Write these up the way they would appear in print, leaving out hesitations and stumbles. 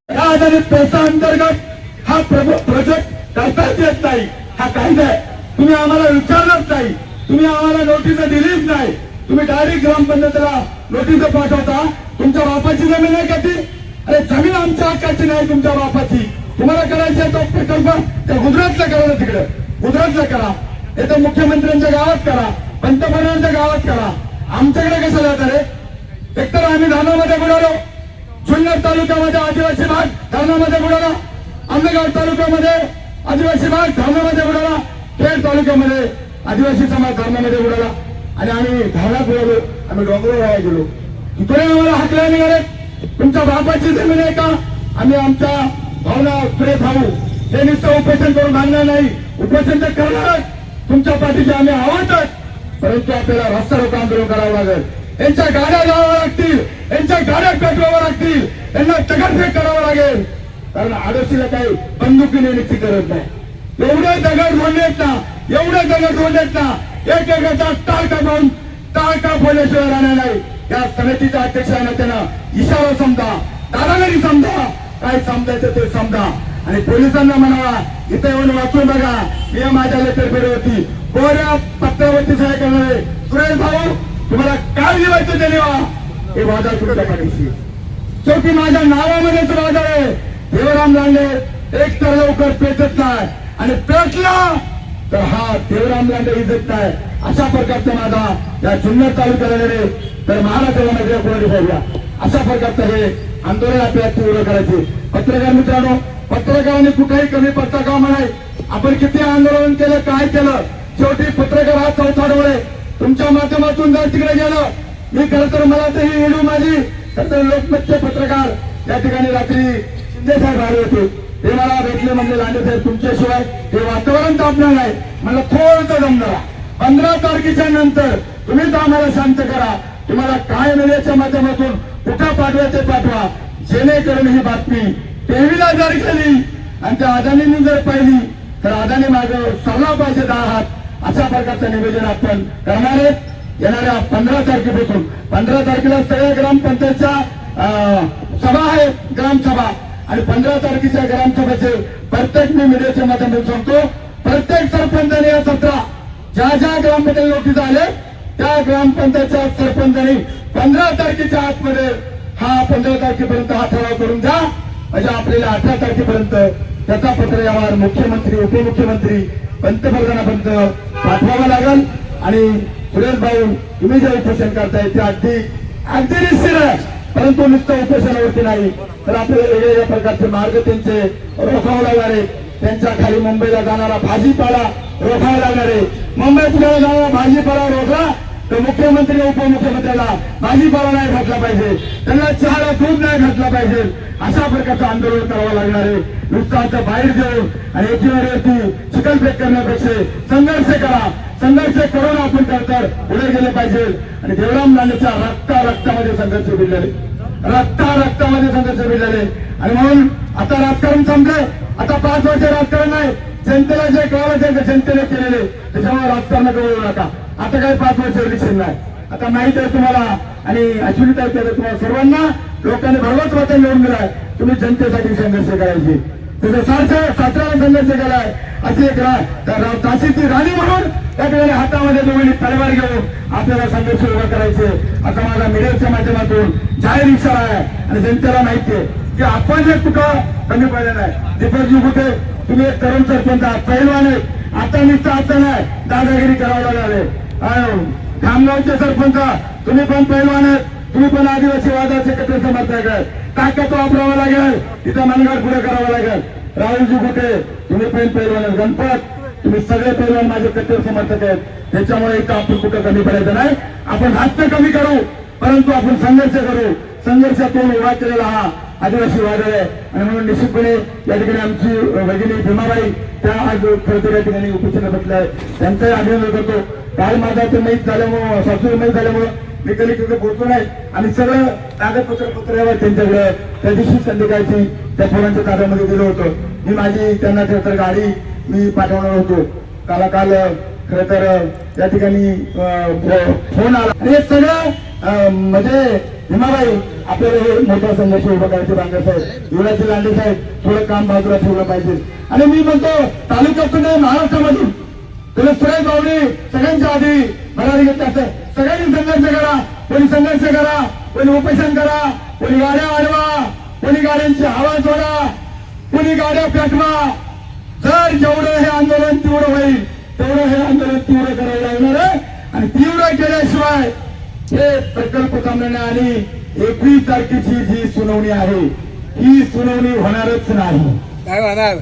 या आधारित पैसा अंतर्गत हा प्रोजेक्ट करताच येत नाही. हा कायदा आहे. तुम्ही आम्हाला विचारलंच नाही, तुम्ही आम्हाला नोटीस दिलीच नाही. तुम्ही डायरेक्ट ग्रामपंचायतीला नोटीस पाठवता. तुमच्या बापाची जमीन आहे का ती? अरे जमीन आमच्या हक्काची नाही, तुमच्या बापाची. तुम्हाला करायचा तो प्रकल्प त्या गुजरातला करा, तिकडे गुजरातला करा, इथं मुख्यमंत्र्यांच्या गावात करा, पंतप्रधानांच्या गावात करा. आमच्याकडे कशाला येतात रे? एकतर आम्ही धानामध्ये बुडालो, जुन्नर तालुक्यामध्ये आदिवासी भाग धरणामध्ये बुडाला, आंबेगाव तालुक्यामध्ये आदिवासी भाग धरणामध्ये बुडाला, खेड तालुक्यामध्ये आदिवासी समाज धरणामध्ये बुडाला आणि आम्ही धानात बुडालो. आम्ही डोंगरावर गेलो. इकडे आम्हाला हाकला निघाले. तुमच्या बापाची जमीन आहे का? आम्ही आमच्या भावना पुढे भाऊ हे नुसतं उपोषण करून मागणार नाही, उपोषण तर करणारच. तुमच्या पाठीचे आम्ही आवडतात, परंतु आपल्याला रस्ता रोको आंदोलन करावं लागेल. यांच्या गाड्या जावं लागतील, यांच्या गाड्या पेटवाव्या लागतील, यांना दगडफेक करावं लागेल. कारण आडोशीला काही बंदुकी नेण्याची गरज नाही. एवढे दगड फोडलेत ना, एवढे दगड फोडलेत ना, एक एकाचा टाळका पाहून टाळका फोडल्याशिवाय राहणार नाही. या समितीच्या अध्यक्षांना त्यांना इशारा समजा, दादागिरी समजा, काय समजायचं ते समजा आणि पोलिसांना म्हणावा इथे येऊन वाचून बघा. मी माझ्या लेटर पेढीवरती कोऱ्या पत्रावरती सह्या करणारे सुरेश भाऊ, तुम्हाला काय लिहायचं ते लिहा. हे वादळ तुमच्या पाठीशी, शेवटी माझ्या नावामध्येच वादळ आहे. देवराम लांडे एक तर लवकर पेटत नाही आणि पेटला तर हा देवराम लांडे इज्जत नाही. अशा प्रकारचा माझा या जुन्नर तालुक्याला रे तर महाराष्ट्रामध्ये कोणी बोलला. अशा प्रकारचं हे आंदोलन आपल्याला तीव्र करायचे. पत्रकार मित्रांनो, पत्रकारांनी कुठेही कमी पडता कामा नाही. आपण किती आंदोलन केलं, काय केलं, शेवटी पत्रकार हा चौथा डोळे. तुमच्या माध्यमातून जर तिकडे गेलं, मी खरं तर मला तर ही व्हिडिओ माझी तर लोकमतचे पत्रकार या ठिकाणी रात्री शिंदे साहेब आले होते. ते मला भेटले, म्हणजे लांडे साहेब तुमच्याशिवाय हे वातावरण तापणार नाही. मला थोडंसं जमणार 15 तारखेच्या नंतर तुम्हीच आम्हाला शांत करा. तुम्हाला काय मीडियाच्या माध्यमातून कुठं पाठवायचे पाठवा, जेणेकरून ही बातमी टीव्हीला जर केली आणि त्या अदानींनी जर पाहिली तर अदानी मागे सरला पाहिजे 10 हात. अशा प्रकारचं निवेदन आपण करणार आहेत. येणाऱ्या 15 तारखेपासून 15 तारखेला सगळ्या ग्रामपंचायतच्या सभा आहे, ग्रामसभा, आणि 15 तारखेच्या ग्रामसभेचे प्रत्येक मी मीडियाच्या माध्यमातून सांगतो, प्रत्येक सरपंचाने या 17 ज्या ज्या ग्रामपंचायत नोटीस आले त्या ग्रामपंचायतच्या सरपंचांनी 15 तारखेच्या आतमध्ये हा 15 तारखेपर्यंत हा ठराव करून द्या. म्हणजे आपल्याला 18 तारखेपर्यंत त्याचा पत्र यावर मुख्यमंत्री, उपमुख्यमंत्री, पंतप्रधानापर्यंत पाठवावा लागेल. आणि सुरेश भाऊ, तुम्ही जे उपोषण करताय ते अगदी निश्चित आहे, परंतु नुसतं उपोषणावरती नाही तर आपल्याला वेगवेगळ्या प्रकारचे मार्ग त्यांचे रोखावे लागणार आहे. त्यांच्या खाली मुंबईला जाणारा भाजीपाला रोखावा लागणार आहे. मुंबई पुण्याला जाणारा भाजीपाला रोखला तर मुख्यमंत्री, उपमुख्यमंत्र्याला भाजीपाला नाही घातला पाहिजे, त्यांना चहाला दूध नाही घातला पाहिजे. अशा प्रकारचं आंदोलन करावं लागणार आहे. नुसतं बाहेर जाऊन आणि एकीवरती चिकनफेक करण्यापेक्षा संघर्ष करा. संघर्ष करून आपण तर पुढे गेले पाहिजे. आणि देवराम लांडेच्या रक्तामध्ये संघर्ष भिडलेले, रक्तामध्ये संघर्ष भिडलेले. आणि म्हणून आता राजकारण संपलंय. आता 5 वर्ष राजकारण नाही. जनतेला जे कळालं ते जनतेने केलेले, त्याच्यामुळे राजकारण करू नका. आता काही 5 वर्ष इलेक्शन नाही. आता माहित आहे तुम्हाला आणि अश्विनी ताई तुम्हाला सर्वांना लोकांनी भरवत वचन निवडून दिलाय. तुम्ही जनतेसाठी संघर्ष करायचे. त्याचा 17 संघर्ष केलाय. अशी एक झाशीची राणी म्हणून त्या ठिकाणी हातामध्ये दोघांनी तलवार घेऊन आपल्याला संघर्ष उभा करायचे. आता माझा मीडियाच्या माध्यमातून जाहीर इशारा आहे आणि जनतेला माहिती आहे की आपण जे कुठं कमी पडले नाही. दीपकजी कुठे, तुम्ही एक तरुण सरपंच आहात, पैलवान आहे. आता नुसतं आता नाही, दादागिरी करावं लागले. खामगावचे सरपंच तुम्ही पण पैलवान आहेत, तुम्ही पण आदिवासी वादाचे कट्टर समर्थक आहेत. ताकद वापरावं लागेल, तिथं मनगड पुढे करावं लागेल. राहुलजी कुठे, तुम्ही पण पैलवान आहेत. गणपत, तुम्ही सगळे पैलवान माझे कट्टर समर्थक आहेत. त्याच्यामुळे इथं आपण कुठं कमी पडायचं नाही. आपण हात कमी करू, परंतु आपण संघर्ष करू. संघर्षातून उभा केलेला हा आदिवासी वादळ आहे. आणि म्हणून निश्चितपणे या ठिकाणी आमची भगिनी भीमाबाई त्या आज खरं तर या ठिकाणी उपस्थित बसल्या आहे. त्यांचंही अभिनंदन करतो. काल माझा ते माहीत झाल्यामुळं, सासू माहीत झाल्यामुळं मी कधी बोलतो नाही. आणि सगळं कागदपत्र यावं त्यांच्याकडे त्या दिवशी संध्याकाळची त्या पोरांच्या ताब्यामध्ये दिलं होतं. मी माझी त्यांना खरं तर गाडी मी पाठवणार होतो. काल खरं तर या ठिकाणी फोन आला. आणि हे सगळं म्हणजे भीमाबाई आपल्याला हे मोठा संघर्ष उभा करायचे बांगरसाहेब युवराजी लांडे साहेब थोडं काम बाजूला ठेवलं पाहिजे. आणि मी म्हणतो तालुक्यातून नाही महाराष्ट्रामधून तुला सुरेश भाऊनी सगळ्यांच्या आधी मराठी घेतलं सगळ्यांनी संघर्ष करा. कोणी संघर्ष करा, कोणी उपोषण करा, कोणी गाड्या वाढवा, कोणी गाड्यांची हवा सोडा, कोणी गाड्या पेटवा. जर जेवढं हे आंदोलन तीव्र होईल तेवढं हे आंदोलन तीव्र करायला लागणार आहे. आणि तीव्र केल्याशिवाय हे प्रकल्प थांबणार. आणि 21 तारखेची जी सुनावणी आहे ही सुनावणी होणारच नाही. काय होणार?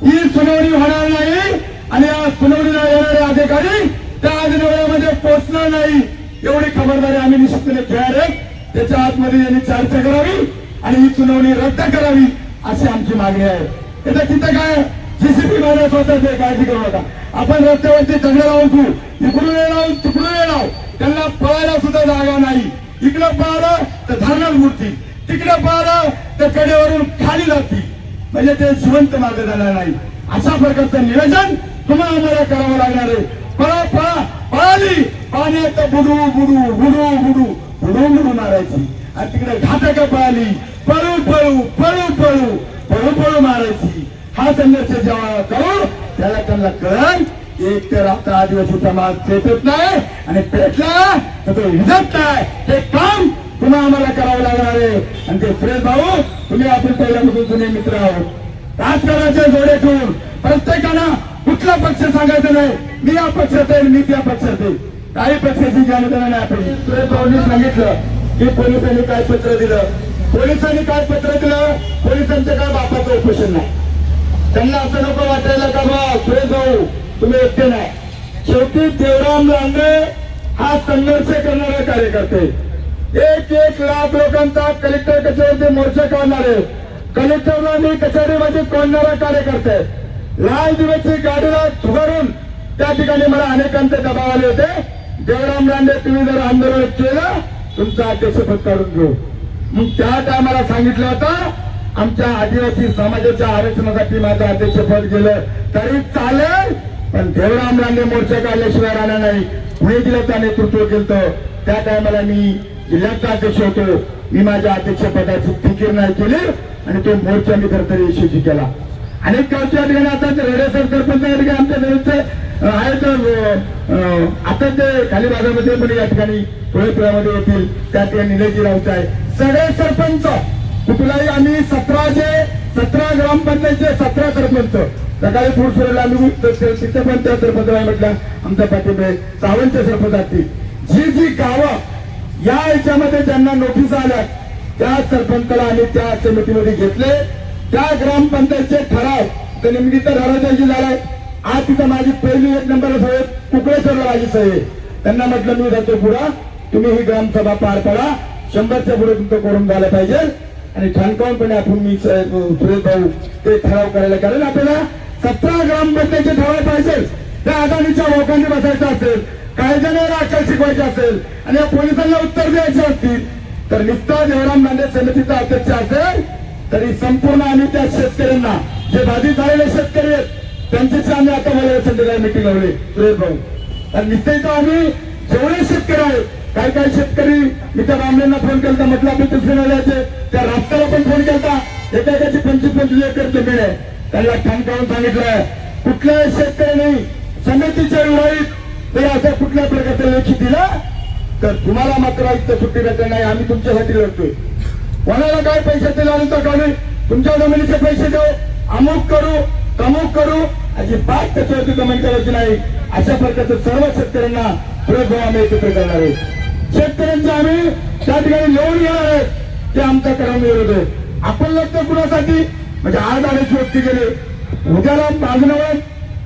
ही सुनावणी होणार नाही. आणि या सुनावणीला येणारे अधिकारी त्या अधिवेशनामध्ये पोहोचणार नाही एवढी खबरदारी आम्ही निश्चितपणे घेणार आहे. त्याच्या आतमध्ये यांनी चर्चा करावी आणि ही सुनावणी रद्द करावी अशी आमची मागणी आहे. आता तिथं काय जीसीबी मारत होतं ते काळजी करू नका. आपण रस्त्यावरती दगड लावू, इकडून येणार तिकडून येणार, त्यांना पळायला सुद्धा जागा नाही. इकडं पळालं तर धरणार मूर्ती, तिकडे पळालं तर कडेवरून खाली जाती, म्हणजे ते जिवंत मागे जाणार नाही. अशा प्रकारचं नियोजन तुम्हाला आम्हाला करावं लागणार आहे. पळा पळा पळाली पाण्यात बुडू बुडू बुडू बुडू बुडू बुडू मारायची. आणि तिकडे घातक पळाली पळू पळू पळू पळू पळू पळू मारायची. हा संघर्ष जेव्हा करू त्याला त्यांना कळण एक तर आता आदिवासी समाज पेटत नाही आणि पेटला तर तो इजत नाही. हे काम तुम्हाला आम्हाला करावं लागणार आहे. आणि ते सुरेश भाऊ तुम्ही आपण पहिल्यापासून जुने मित्र आहोत. राजकारणाचे जोडे ठेवून प्रत्येकानं कुठला पक्ष सांगायचं नाही मी या पक्षात आहे मी त्या पक्षात आहे. काही पक्षाची ज्ञानदाना नाही. आपण सुरेश भाऊंनी सांगितलं की पोलिसांनी काय पत्र दिलं, पोलिसांनी काय पत्र दिलं, पोलिसांचं काय बापाचं उपोषण नाही. त्यांना असं नको वाटायला का बा सुरेश भाऊ तुम्ही एकटे नाही. शेवटी देवराम लांडे हा संघर्ष करणारे कार्यकर्ते 1 लाख लोकांचा कलेक्टर कचेरीमध्ये मोर्चा काढणारे, कलेक्टरला मी कचेरीमध्ये कोणणारा कार्यकर्ते, लाल दिवसची गाडीला झुगारून त्या ठिकाणी मला अनेकांचे दबाव आले होते. देवराम लांडे तुम्ही जर आंदोलन केलं तुमचं अध्यक्षपद काढून घेऊ. मग त्या टायमाला सांगितलं होतं आमच्या आदिवासी समाजाच्या आरक्षणासाठी माझं अध्यक्षपद गेलं तरी चालेल, पण देवराम लांडे मोर्चा काढल्याशिवाय राहणार नाही. पुणे जिल्ह्याचं नेतृत्व केलं. त्या टायमाला मी जिल्ह्याचा अध्यक्ष होतो. मी माझ्या अध्यक्षपदाची फिकीर नाही केली आणि तो मोर्चा मी खरतरी यशस्वी केला. अनेक गावच्या ठिकाणी आता रेडेसर सरपंच आमच्या जवळचे आहेत. आता ते खाली भागामध्ये पण या ठिकाणी पुण्यामध्ये येतील. त्या ठिकाणी निलेजी राऊत आहे. सगळे सरपंच कुठलाही आम्ही 17 ग्रामपंचायतचे 17 सरपंच सकाळी फूड सुरेला आम्ही तिथे पण त्या सरपंचाला म्हटलं आमच्या पाठीमध्ये सावंतचे सरपंच असतील. जी गावं या याच्यामध्ये ज्यांना नोटीस आल्या त्या सरपंचाला आम्ही त्या समितीमध्ये घेतले. त्या ग्रामपंचायतचे ठराव तर नेमकी तर ठरावाची झालाय. आज तिथं माझी पहिली 1 नंबर सही कुकळेश्वरला माझी सही. त्यांना म्हटलं मी जातो पुढा तुम्ही ही ग्रामसभा पार पडा 100च्या पुढे तुमचं करून झालं पाहिजे. आणि ठणकावूनपणे आपण मी सुरेश भाऊ ते ठराव करायला कारण आपल्याला 17 ग्रामपंचायतचे ठराव पाहिजे. त्या अदानीच्या लोकांनी बसायचं असेल, कायद्याने अक्कल शिकवायची असेल आणि या पोलिसांना उत्तर द्यायचे असतील तर निस्ता देवराम लांडे समितीचा अध्यक्ष असेल तरी संपूर्ण आम्ही त्या शेतकऱ्यांना जे बाधित झालेले शेतकरी आहेत त्यांच्याशी आम्ही आता मला संध्याकाळी मिटिंग लावली सुरेश भाऊ. आणि निश्चित आम्ही जेवढे शेतकरी आहेत काही शेतकरी मी त्या बामण्यांना फोन केला म्हटलं आपण दुसऱ्या त्या राष्ट्राला पण फोन केला. एकाची 25-25 एकर जमीन आहे. त्यांना ठणकावून सांगितलं कुठल्याही शेतकऱ्यांनी समितीच्या विरोधात जर अशा कुठल्या प्रकारचा लेखी दिला तर तुम्हाला मात्र इथं सुट्टी भेटणार नाही. आम्ही तुमच्यासाठी लढतोय. कोणाला काय पैसे दिला तर काढून तुमच्या जमिनीचे पैसे देऊ अमुक करू तमुक करू अजिबात त्याच्यावरती कमेंट करायची नाही. अशा प्रकारचं सर्व शेतकऱ्यांना सुरेश भाऊ आम्ही एकत्र करणार आहे. शेतकऱ्यांचे आम्ही त्या ठिकाणी लोन घेणार आहे ते आमचा कर्म विरोध आहे. आपण लढतो कुणासाठी म्हणजे आज अनेक व्यक्ती गेले उद्याला मागणं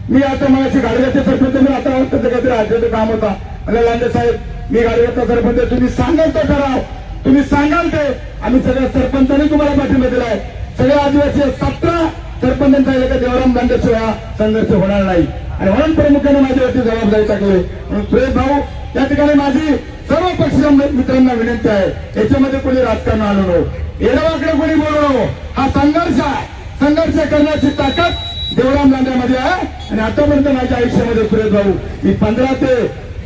मी आता माझ्याशी गाडव्याचे सरपंच मी आता त्याचं काहीतरी राज्याचं काम होता मला लांडे साहेब मी गाडव्याचा सरपंच तुम्ही सांगाल तो ठराव तुम्ही सांगाल ते आम्ही सगळ्या सरपंचांनी तुम्हाला पाठिंबा दिलाय. सगळ्या आदिवासी 17 सरपंचांचा एका देवराम लांडेशिवाय संघर्ष होणार नाही. आणि म्हणून प्रमुखाने माझ्यावरती जबाबदारी टाकली. म्हणून सुरेश भाऊ त्या ठिकाणी माझी सर्व पक्षीय मित्रांना विनंती आहे याच्यामध्ये कोणी राजकारण आणू नको, येडवाकडे कोणी बोलू नको. हा संघर्ष आहे. संघर्ष करण्याची ताकद देवराम लांड्यामध्ये आहे. आणि आतापर्यंत माझ्या आयुष्यामध्ये सुरेश भाऊ मी 15 ते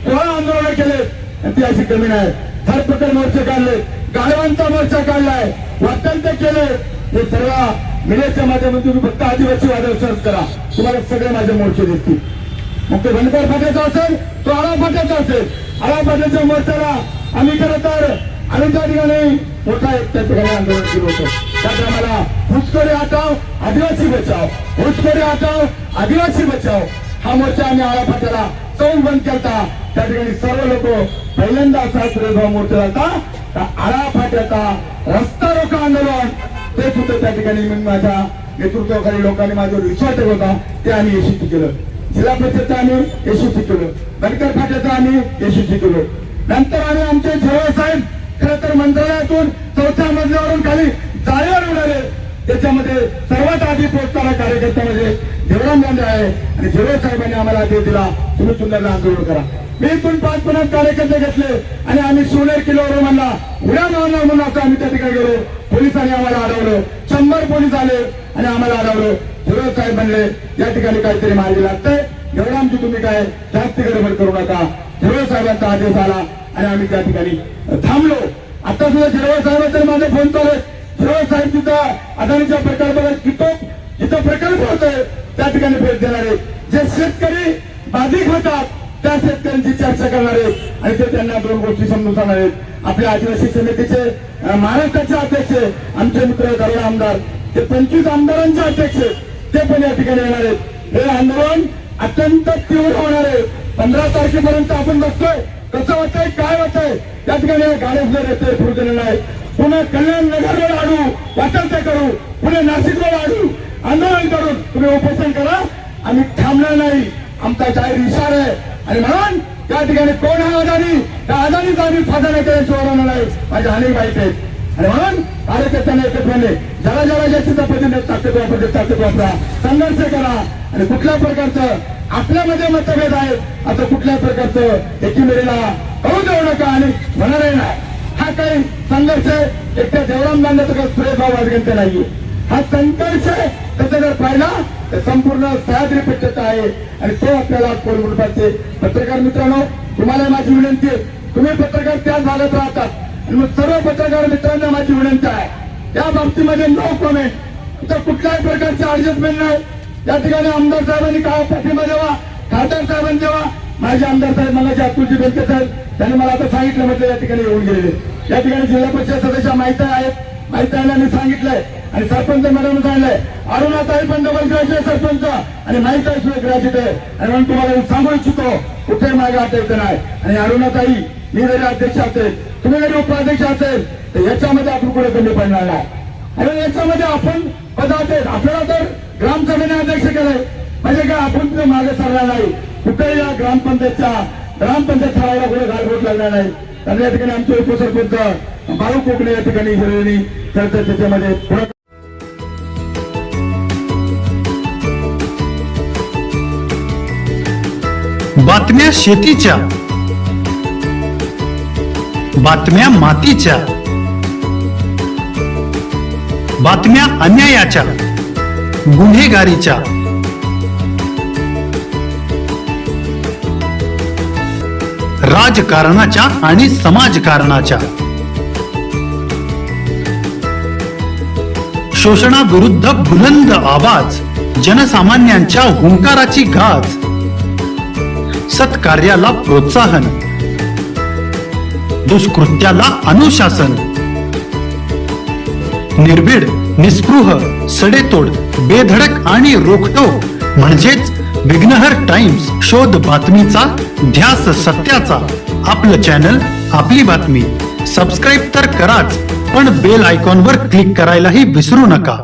16 आंदोलन केले आणि ती अशी कमी नाही. धरपकड मोर्चे काढले गाढवांचा मोर्चा काढलाय, वाटेल ते केले. हे सर्व मीडियाच्या माध्यमातून तुम्ही फक्त आदिवासी वादळ सर्च करा, तुम्हाला सगळे माझे मोर्चे दिसतील. मग ते बनकर फाट्याचा असेल, तो आळा फाट्याचा असेल. आळा फाट्याच्या मोर्चाला आम्ही खरं तर आणि त्या ठिकाणी मोठा एक त्या ठिकाणी आंदोलन केलं होतं. त्यात आम्हाला घुसखोरी हटाव आदिवासी बचाव, घुसखोरी हटाव आदिवासी बचाव हा मोर्चा आम्ही आळा फाट्याला चौक बंद केला. त्या ठिकाणी सर्व लोक पहिल्यांदा असा विरोध मोर्चा होता. आळा फाट्याचा रस्ता रोको आंदोलन ते सुद्धा त्या ठिकाणी मी माझ्या नेतृत्वाखाली लोकांनी माझ्यावर विश्वास ठेवला होता, ते आम्ही यशस्वी केलं. जिल्हा परिषदचं आम्ही यशस्वी केलं, बनकर फाट्याचं आम्ही यशस्वी केलं. नंतर आम्ही आमचे झेरळ साहेब खरं तर मंत्रालयातून 4थ्या मजल्यावरून खाली जाळीवर उडाले. त्याच्यामध्ये सर्वात आधी पोहोचणारा कार्यकर्त्यामध्ये देवराम गांधी आहे आणि झेरळ साहेबांनी आम्हाला आदेश दिला, तुम्ही सुंदरला आंदोलन करा. मी इथून 5-50 कार्यकर्ते घेतले आणि आम्ही शिवनेर किल्ल्यावर म्हणला उड्या मारणार म्हणून असं आम्ही त्या ठिकाणी गेलो. पोलिसांनी आम्हाला अडवलं, 100 पोलीस आले आणि आम्हाला अडवलं. झेरळ साहेब म्हणले या ठिकाणी काहीतरी मार्गी लागतंय, देवरामजी तुम्ही काय जास्त गडबड करू नका. झेरळ साहेबांचा आदेश आला आणि आम्ही त्या ठिकाणी थांबलो. आता सुद्धा झेरळ साहेबांचे माझे फोन चालू आहेत. झेरळ साहेब तिथं अदानीच्या प्रकल्पाला जिथं प्रकल्प होतोय त्या ठिकाणी भेट देणारे, जे शेतकरी बाधी खातात त्या शेतकऱ्यांची चर्चा करणारे आणि ते त्यांना 2 गोष्टी समजून सांगणार आहेत. आपल्या आदिवासी समितीचे महाराष्ट्राचे अध्यक्ष आमचे मित्र दरोडा आमदार, ते 25 आमदारांचे अध्यक्ष ते पण या ठिकाणी येणार आहेत. हे आंदोलन अत्यंत तीव्र होणार आहे. 15 तारखेपर्यंत आपण बघतोय कसं होतंय, काय होतंय. त्या ठिकाणी गाड्या रस्ते सुरू केलेले आहे. पुणे कल्याण नगरवर आडू वाटल ते करू, पुणे नाशिकवर आडू आंदोलन करून तुम्ही उपोषण करा, आम्ही थांबणार नाही. आमचा जाहीर इशारा आहे. आणि म्हणून त्या ठिकाणी कोण आहे अदानी, त्या अदानीचा आम्ही फायदा नाही केल्याशिवाय नाही. माझ्या अनेक माहिती आहेत. आणि म्हणून कार्यकर्त्यांना एकत्रित ज्याला ज्याला ज्याची पद्धतीने ताकद वापरा, संघर्ष करा. आणि कुठल्या प्रकारचं आपल्यामध्ये मतभेद आहेत असं कुठल्या प्रकारचं एकीमेरीला करू देऊ नका आणि होणारही नाही. हा काही संघर्ष एकट्या देवराम गांधीचा काही सुरेशभाव वाजगंते नाहीये. हा संघर्ष त्याचा जर पाहिला तर संपूर्ण सह्याद्री पट्ट्याचा आहे आणि तो आपल्याला कोण पाहिजे. पत्रकार मित्रांनो, तुम्हाला माझी विनंती आहे, तुम्ही पत्रकार त्याच भागात राहतात आणि मग सर्व पत्रकार मित्रांना माझी विनंती आहे, या बाबतीमध्ये नो कमेंट. इथं कुठल्याही प्रकारचे ऍडजस्टमेंट नाही. या ठिकाणी आमदार साहेबांनी काय पाठिंबा द्यावा, खासदार साहेबांनी द्यावा. माझे आमदार साहेब मला अतुलजी बेनके साहेब त्यांनी मला आता सांगितलं, म्हटलं या ठिकाणी येऊन गेलेले. या ठिकाणी जिल्हा परिषद सदस्य माहिती आहेत, माहिती आहे मी सांगितलंय आणि सरपंच मॅडम सांगितलंय. अरुणाताई पण डबल ग्रॅज्युएट सरपंच आणि माहिती आहे ग्रॅज्युएट आहे. आणि म्हणून तुम्हाला सांगू इच्छितो, कुठे मागे हटायचं नाही. आणि अरुणाताई, मी जरी अध्यक्ष असेल, तुम्ही जरी उपाध्यक्ष असेल तर याच्यामध्ये आपण कुठे कमी पडणार नाही. आणि याच्यामध्ये आपण पदार्थ आपल्याला तर ग्रामसभेने अध्यक्ष केलंय म्हणजे काय आपण तिथे मागे सरणार नाही. कुठेही या ग्रामपंचायत ठरावाला कुठे गालबोट लागणार नाही. कारण या ठिकाणी आमचे उपसरपंच बाळू कोकणे या ठिकाणी हिरवणी करतात. त्याच्यामध्ये बातम्या शेतीच्या, बातम्या मातीच्या, बातम्या अन्यायाच्या, गुन्हेगारीच्या, राजकारणाच्या आणि समाजकारणाच्या, शोषणाविरुद्ध बुलंद आवाज, जनसामान्यांच्या हुंकाराची गाज, सत्कार्याला प्रोत्साहन, दुष्कृत्याला अनुशासन, निर्भीड, निस्पृह, सडेतोड, बेधडक आणि रोखटोक म्हणजेच विघ्नहर टाइम्स. शोध बातमीचा, ध्यास सत्याचा. आपलं चॅनल, आपली बातमी. सबस्क्राईब तर कराच, पण बेल आयकॉनवर क्लिक करायलाही विसरू नका.